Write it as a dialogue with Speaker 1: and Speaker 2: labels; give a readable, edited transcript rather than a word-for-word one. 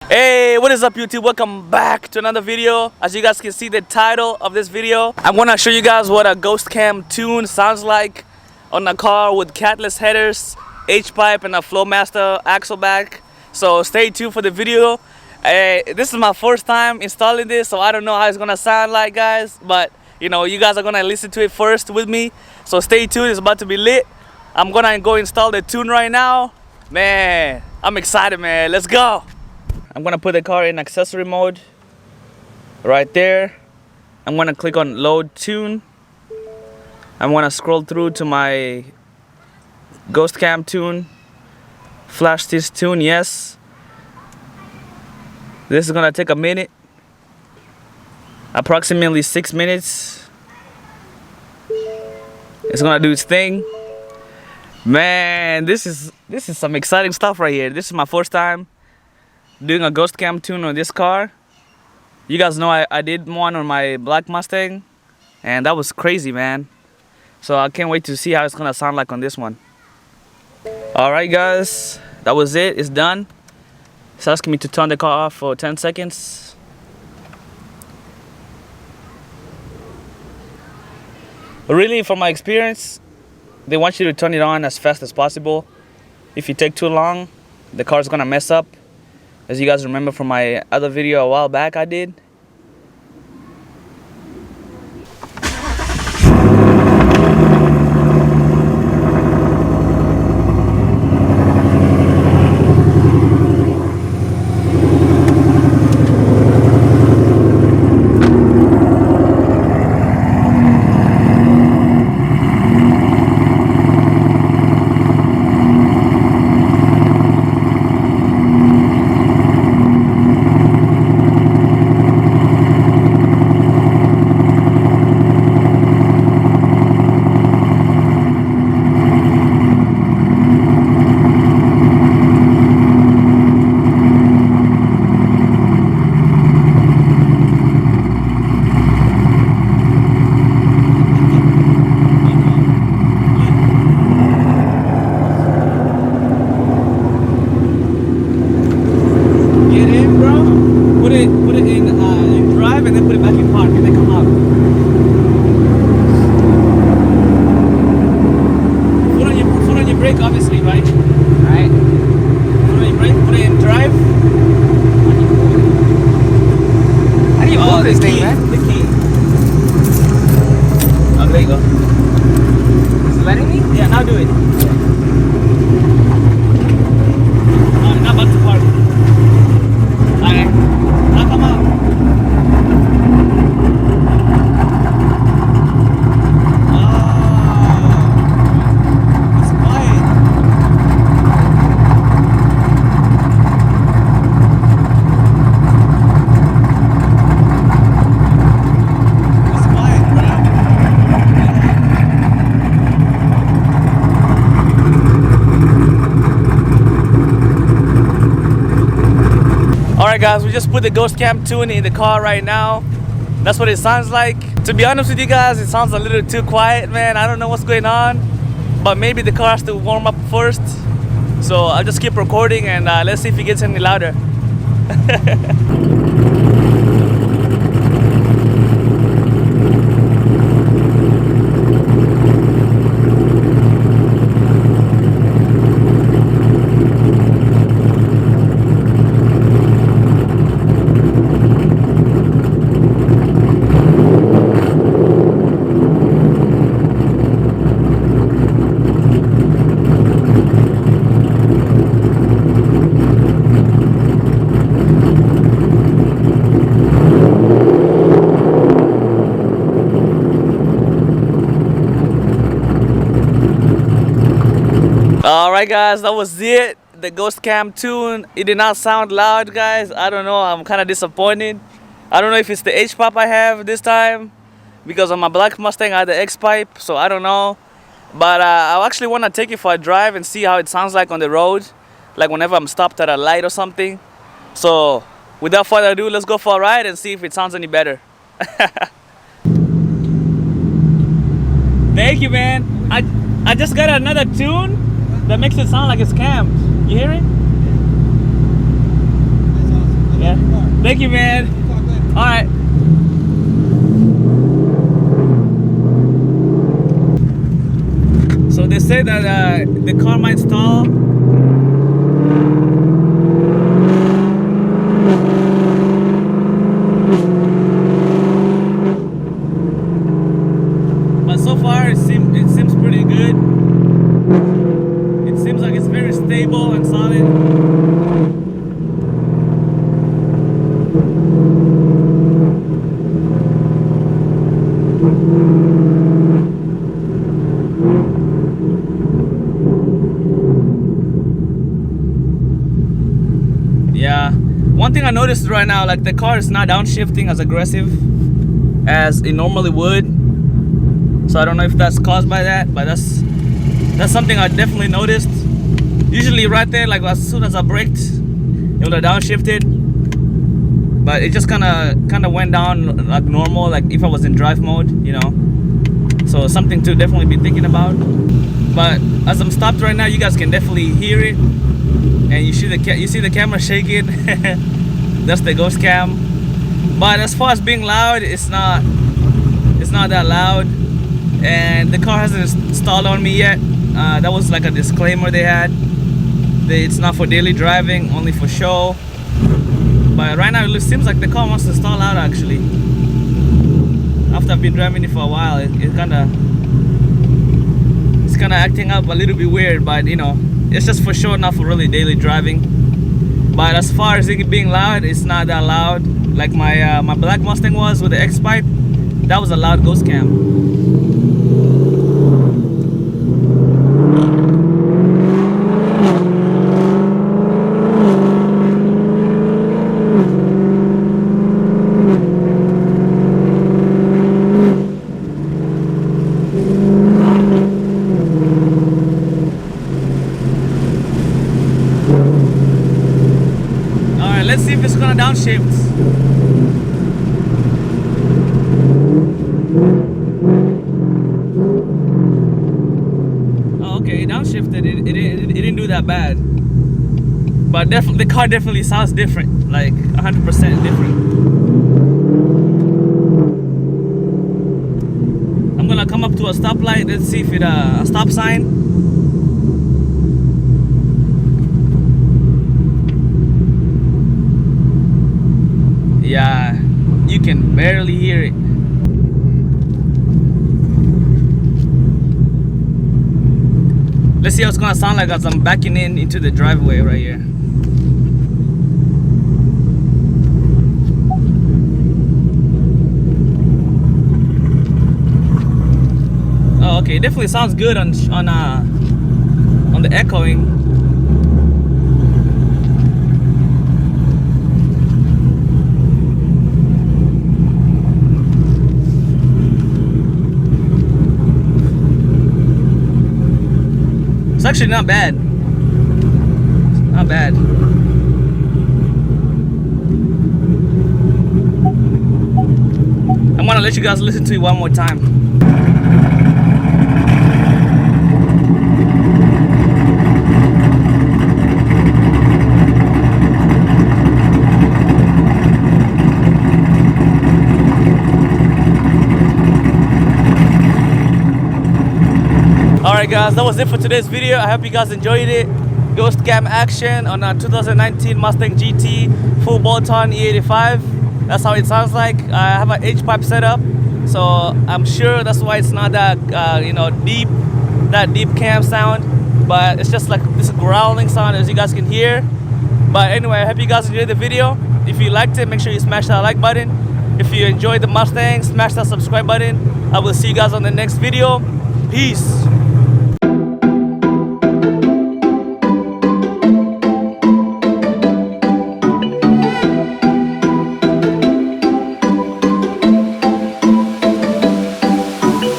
Speaker 1: Hey, what is up YouTube? Welcome back to another video. As you guys can see the title of this video, I'm gonna show you guys what a ghost cam tune sounds like on a car with catless headers, H-pipe and a Flowmaster axle back. So stay tuned for the video. This is my first time installing this, so I don't know how it's gonna sound like, guys, but you know, you guys are gonna listen to it first with me, so stay tuned. It's about to be lit. I'm gonna go install the tune right now. Man, I'm excited, man. Let's go. I'm gonna put the car in accessory mode right there. I'm gonna click on load tune. I'm gonna scroll through to my ghost cam tune, flash this tune, yes. This is gonna take a minute, approximately 6 minutes. It's gonna do its thing. Man, this is some exciting stuff right here. This is my first time doing a ghost cam tune on this car. You guys know I did one on my black Mustang, and that was crazy, man. So I can't wait to see how it's gonna sound like on this one. Alright guys, that was it. It's done. It's asking me to turn the car off for 10 seconds. Really, from my experience, they want you to turn it on as fast as possible. If you take too long, the car's gonna mess up. As you guys remember from my other video a while back I did. Put it in drive and then put it back in park and then come out. Foot on your brake, obviously, right? Right. Foot on your brake, put it in drive. How do you hold this thing, man? The key. Oh, there you go. Is it letting me? Yeah, now do it. Oh, now back to park. Alright. Now come out. Alright guys, we just put the ghost cam tune in the car right now. That's what it sounds like. To be honest with you guys, it sounds a little too quiet, man. I don't know what's going on, but maybe the car has to warm up first. So I'll just keep recording and let's see if it gets any louder. Alright guys, that was it. The ghost cam tune. It did not sound loud, guys. I don't know, I'm kind of disappointed. I don't know if it's the H-pipe I have this time, because on my black Mustang I had the X-pipe, so I don't know. But I actually want to take it for a drive and see how it sounds like on the road, like whenever I'm stopped at a light or something. So without further ado, let's go for a ride and see if it sounds any better. Thank you, man. I just got another tune that makes it sound like it's cammed. You hear it?
Speaker 2: That's awesome.
Speaker 1: Thank you, man. All right. So they say that the car might stall. But so far it seems pretty good. It seems like it's very stable and solid. Yeah, one thing I noticed right now, like the car is not downshifting as aggressive as it normally would. So I don't know if that's caused by that, but that's something I definitely noticed. Usually right there, like as soon as I braked, it would have downshifted, but it just kind of went down like normal, like if I was in drive mode, you know. So something to definitely be thinking about. But as I'm stopped right now, you guys can definitely hear it, and you see the camera shaking. That's the ghost cam. But as far as being loud, it's not that loud, and the car hasn't stalled on me yet. That was like a disclaimer they had. It's not for daily driving, only for show. But right now it seems like the car wants to stall out actually. After I've been driving it for a while, it's kind of acting up a little bit weird, but you know, it's just for show, not for really daily driving. But as far as it being loud, it's not that loud. Like my black Mustang was with the X pipe. That was a loud ghost cam. Let's see if it's gonna downshift. Oh, okay, it downshifted. It didn't do that bad. But definitely, the car definitely sounds different, like 100% different. I'm gonna come up to a stoplight. Let's see if it a stop sign. Yeah, you can barely hear it. Let's see how it's gonna sound like as I'm backing into the driveway right here. Oh, okay, it definitely sounds good on the echoing. It's actually not bad. Not bad. I'm gonna let you guys listen to it one more time. Alright guys, that was it for today's video. I hope you guys enjoyed it. Ghost cam action on a 2019 Mustang GT full bolt-on E85. That's how it sounds like. I have an H-pipe setup, so I'm sure that's why it's not that deep cam sound. But it's just like this growling sound, as you guys can hear. But anyway, I hope you guys enjoyed the video. If you liked it, make sure you smash that like button. If you enjoyed the Mustang, smash that subscribe button. I will see you guys on the next video. Peace.